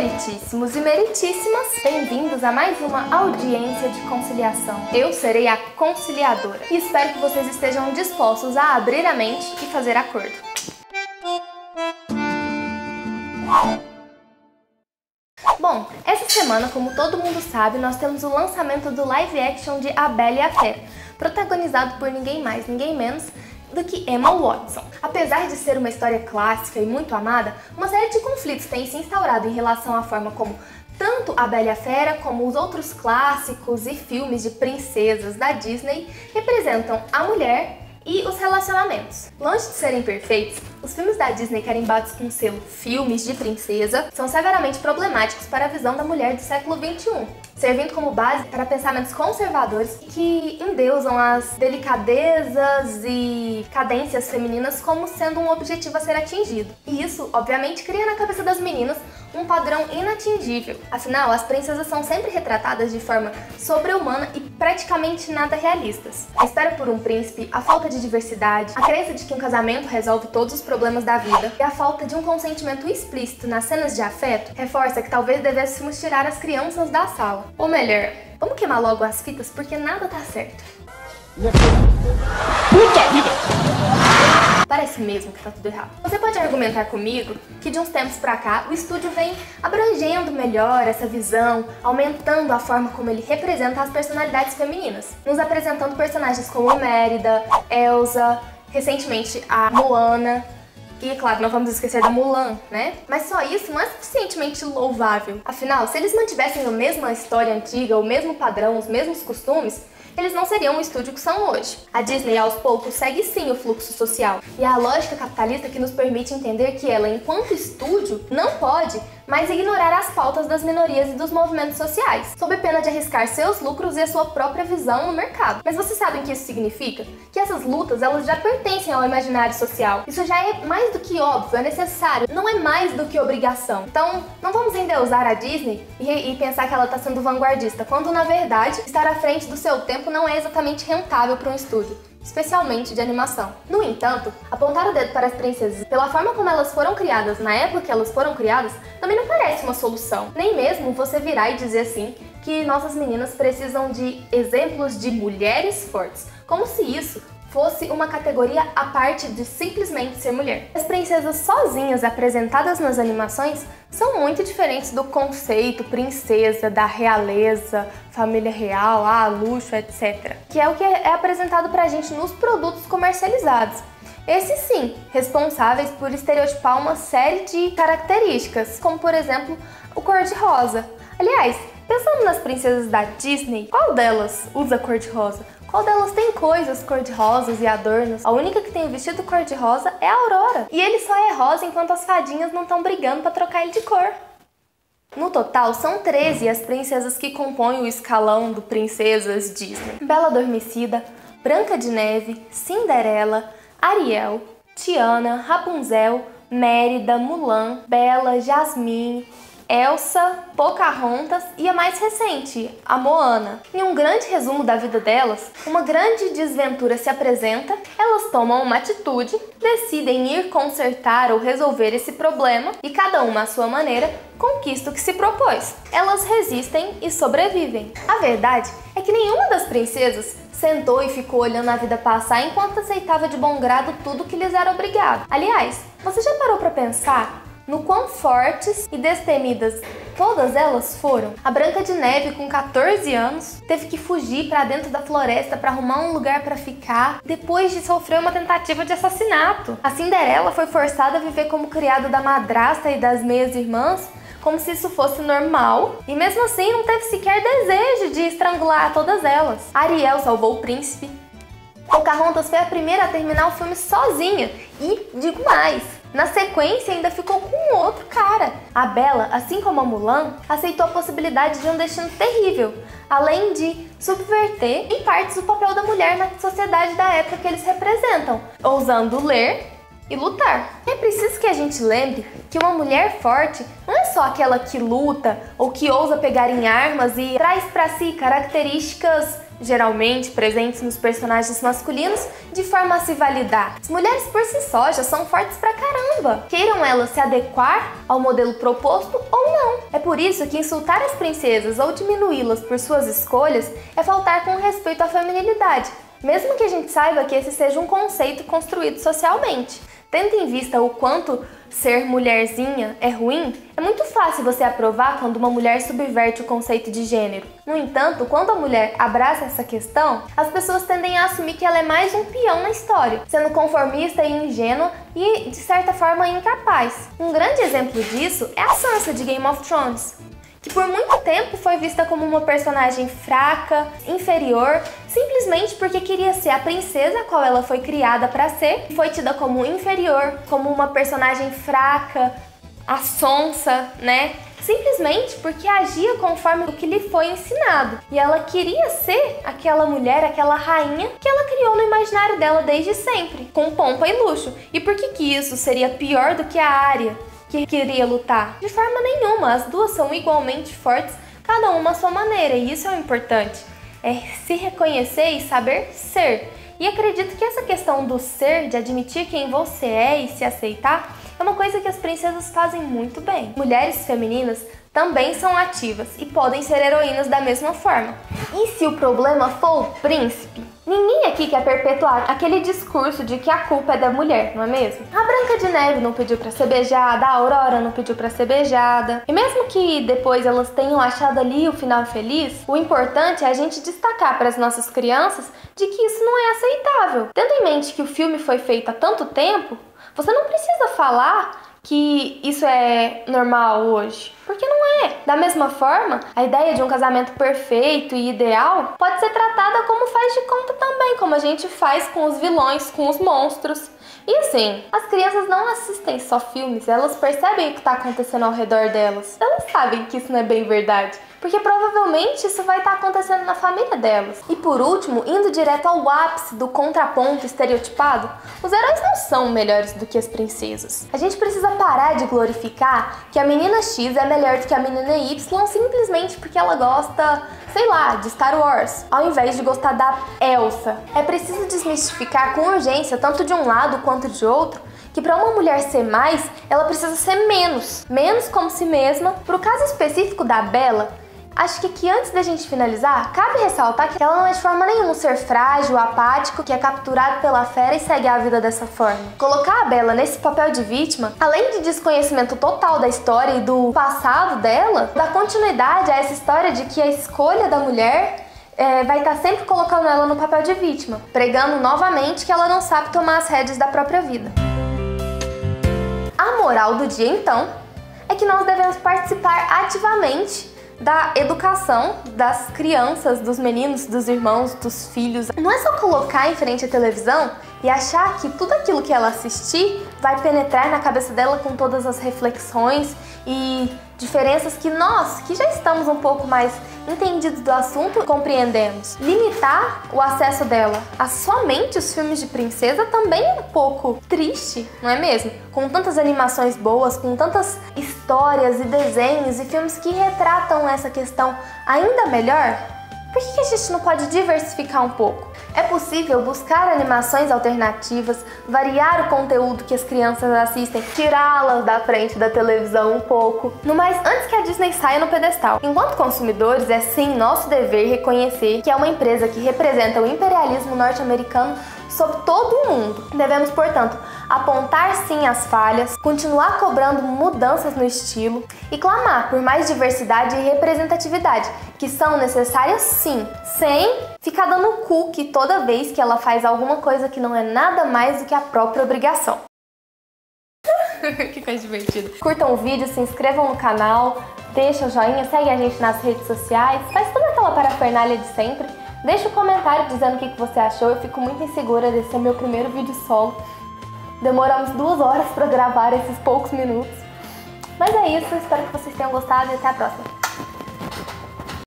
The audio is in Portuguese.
Meritíssimos e meritíssimas, bem-vindos a mais uma audiência de conciliação. Eu serei a conciliadora e espero que vocês estejam dispostos a abrir a mente e fazer acordo. Bom, essa semana, como todo mundo sabe, nós temos o lançamento do live action de A Bela e a Fera, protagonizado por ninguém mais, ninguém menos do que Emma Watson. Apesar de ser uma história clássica e muito amada, uma série de conflitos tem se instaurado em relação à forma como tanto A Bela e a Fera como os outros clássicos e filmes de princesas da Disney representam a mulher e os relacionamentos. Longe de serem perfeitos, os filmes da Disney carimbados com o selo filmes de princesa são severamente problemáticos para a visão da mulher do século XXI, servindo como base para pensamentos conservadores que endeusam as delicadezas e cadências femininas como sendo um objetivo a ser atingido. E isso, obviamente, cria na cabeça das meninas um padrão inatingível. Afinal, as princesas são sempre retratadas de forma sobre-humana e praticamente nada realistas. A espera por um príncipe, a falta de diversidade, a crença de que um casamento resolve todos os problemas da vida e a falta de um consentimento explícito nas cenas de afeto reforça que talvez devêssemos tirar as crianças da sala. Ou melhor, vamos queimar logo as fitas porque nada tá certo. Puta vida! Parece mesmo que tá tudo errado. Você pode argumentar comigo que de uns tempos pra cá o estúdio vem abrangendo melhor essa visão, aumentando a forma como ele representa as personalidades femininas, nos apresentando personagens como Mérida, Elsa, recentemente a Moana. E, claro, não vamos esquecer da Mulan, né? Mas só isso não é suficientemente louvável. Afinal, se eles mantivessem a mesma história antiga, o mesmo padrão, os mesmos costumes, eles não seriam o estúdio que são hoje. A Disney, aos poucos, segue sim o fluxo social e a lógica capitalista que nos permite entender que ela, enquanto estúdio, não pode mais ignorar as pautas das minorias e dos movimentos sociais, sob pena de arriscar seus lucros e a sua própria visão no mercado. Mas vocês sabem o que isso significa? Que essas lutas, elas já pertencem ao imaginário social. Isso já é mais do que óbvio, é necessário, não é mais do que obrigação. Então, não vamos endeusar a Disney e pensar que ela está sendo vanguardista, quando na verdade, estar à frente do seu tempo não é exatamente rentável para um estúdio, especialmente de animação. No entanto, apontar o dedo para as princesas pela forma como elas foram criadas na época que elas foram criadas também não parece uma solução. Nem mesmo você virar e dizer assim que nossas meninas precisam de exemplos de mulheres fortes, como se isso fosse uma categoria à parte de simplesmente ser mulher. As princesas sozinhas apresentadas nas animações são muito diferentes do conceito princesa, da realeza, família real, luxo, etc. Que é o que é apresentado pra gente nos produtos comercializados. Esses sim, responsáveis por estereotipar uma série de características, como por exemplo, o cor-de-rosa. Aliás, pensando nas princesas da Disney, qual delas usa cor-de-rosa? Qual delas tem coisas cor-de-rosas e adornos? A única que tem o vestido cor-de-rosa é a Aurora. E ele só é rosa enquanto as fadinhas não estão brigando para trocar ele de cor. No total, são 13 as princesas que compõem o escalão do Princesas Disney. Bela Adormecida, Branca de Neve, Cinderela, Ariel, Tiana, Rapunzel, Mérida, Mulan, Bela, Jasmine, Elsa, Pocahontas e a mais recente, a Moana. Em um grande resumo da vida delas, uma grande desventura se apresenta, elas tomam uma atitude, decidem ir consertar ou resolver esse problema e cada uma à sua maneira conquista o que se propôs. Elas resistem e sobrevivem. A verdade é que nenhuma das princesas sentou e ficou olhando a vida passar enquanto aceitava de bom grado tudo que lhes era obrigado. Aliás, você já parou para pensar no quão fortes e destemidas todas elas foram? A Branca de Neve, com 14 anos, teve que fugir para dentro da floresta para arrumar um lugar para ficar, depois de sofrer uma tentativa de assassinato. A Cinderela foi forçada a viver como criada da madrasta e das meias-irmãs, como se isso fosse normal, e mesmo assim não teve sequer desejo de estrangular todas elas. Ariel salvou o príncipe. Pocahontas foi a primeira a terminar o filme sozinha, e digo mais, na sequência ainda ficou com outro cara. A Bela, assim como a Mulan, aceitou a possibilidade de um destino terrível, além de subverter em partes o papel da mulher na sociedade da época que eles representam, ousando ler e lutar. É preciso que a gente lembre que uma mulher forte não é só aquela que luta ou que ousa pegar em armas e traz para si características geralmente presentes nos personagens masculinos, de forma a se validar. As mulheres por si só já são fortes pra caramba, queiram elas se adequar ao modelo proposto ou não. É por isso que insultar as princesas ou diminuí-las por suas escolhas é faltar com respeito à feminilidade, mesmo que a gente saiba que esse seja um conceito construído socialmente. Tendo em vista o quanto ser mulherzinha é ruim, é muito fácil você aprovar quando uma mulher subverte o conceito de gênero. No entanto, quando a mulher abraça essa questão, as pessoas tendem a assumir que ela é mais um peão na história, sendo conformista e ingênua e, de certa forma, incapaz. Um grande exemplo disso é a Sansa de Game of Thrones, que por muito tempo foi vista como uma personagem fraca, inferior, simplesmente porque queria ser a princesa a qual ela foi criada para ser, e foi tida como inferior, como uma personagem fraca, a sonsa, né? Simplesmente porque agia conforme o que lhe foi ensinado. E ela queria ser aquela mulher, aquela rainha que ela criou no imaginário dela desde sempre, com pompa e luxo. E por que isso seria pior do que a Arya, que queria lutar? De forma nenhuma, as duas são igualmente fortes, cada uma à sua maneira, e isso é o importante, é se reconhecer e saber ser. E acredito que essa questão do ser, de admitir quem você é e se aceitar, é uma coisa que as princesas fazem muito bem. Mulheres femininas também são ativas e podem ser heroínas da mesma forma. E se o problema for o príncipe? Ninguém aqui quer perpetuar aquele discurso de que a culpa é da mulher, não é mesmo? A Branca de Neve não pediu pra ser beijada, a Aurora não pediu pra ser beijada. E mesmo que depois elas tenham achado ali o final feliz, o importante é a gente destacar para as nossas crianças de que isso não é aceitável. Tendo em mente que o filme foi feito há tanto tempo, você não precisa falar que isso é normal hoje, porque não é. Da mesma forma, a ideia de um casamento perfeito e ideal pode ser tratada como faz de conta também, como a gente faz com os vilões, com os monstros. E assim, as crianças não assistem só filmes, elas percebem o que está acontecendo ao redor delas. Elas sabem que isso não é bem verdade, porque provavelmente isso vai estar acontecendo na família delas. E por último, indo direto ao ápice do contraponto estereotipado, os heróis não são melhores do que as princesas. A gente precisa parar de glorificar que a menina X é melhor do que a menina Y simplesmente porque ela gosta, sei lá, de Star Wars, ao invés de gostar da Elsa. É preciso desmistificar com urgência, tanto de um lado quanto de outro, que para uma mulher ser mais, ela precisa ser menos como si mesma. Pro caso específico da Bella, acho que aqui antes da gente finalizar, cabe ressaltar que ela não é de forma nenhuma um ser frágil, apático, que é capturado pela fera e segue a vida dessa forma. Colocar a Bella nesse papel de vítima, além de desconhecimento total da história e do passado dela, dá continuidade a essa história de que a escolha da mulher vai estar sempre colocando ela no papel de vítima, pregando novamente que ela não sabe tomar as rédeas da própria vida. A moral do dia, então, é que nós devemos participar ativamente da educação das crianças, dos meninos, dos irmãos, dos filhos. Não é só colocar em frente à televisão e achar que tudo aquilo que ela assistir vai penetrar na cabeça dela com todas as reflexões e diferenças que nós, que já estamos um pouco mais entendidos do assunto, compreendemos. Limitar o acesso dela a somente os filmes de princesa também é um pouco triste, não é mesmo? Com tantas animações boas, com tantas histórias e desenhos e filmes que retratam essa questão ainda melhor, por que a gente não pode diversificar um pouco? É possível buscar animações alternativas, variar o conteúdo que as crianças assistem, tirá-las da frente da televisão um pouco. No mais, antes que a Disney saia no pedestal. Enquanto consumidores, é sim nosso dever reconhecer que é uma empresa que representa o imperialismo norte-americano sobre todo o mundo. Devemos, portanto, apontar sim as falhas, continuar cobrando mudanças no estilo e clamar por mais diversidade e representatividade, que são necessárias sim, sem ficar dando cookie toda vez que ela faz alguma coisa que não é nada mais do que a própria obrigação. Que coisa divertida. Curtam o vídeo, se inscrevam no canal, deixa o joinha, segue a gente nas redes sociais, faz toda aquela parafernália de sempre. Deixa um comentário dizendo o que você achou, eu fico muito insegura desse ser meu primeiro vídeo solo. Demoramos 2 horas para gravar esses poucos minutos. Mas é isso, espero que vocês tenham gostado e até a próxima.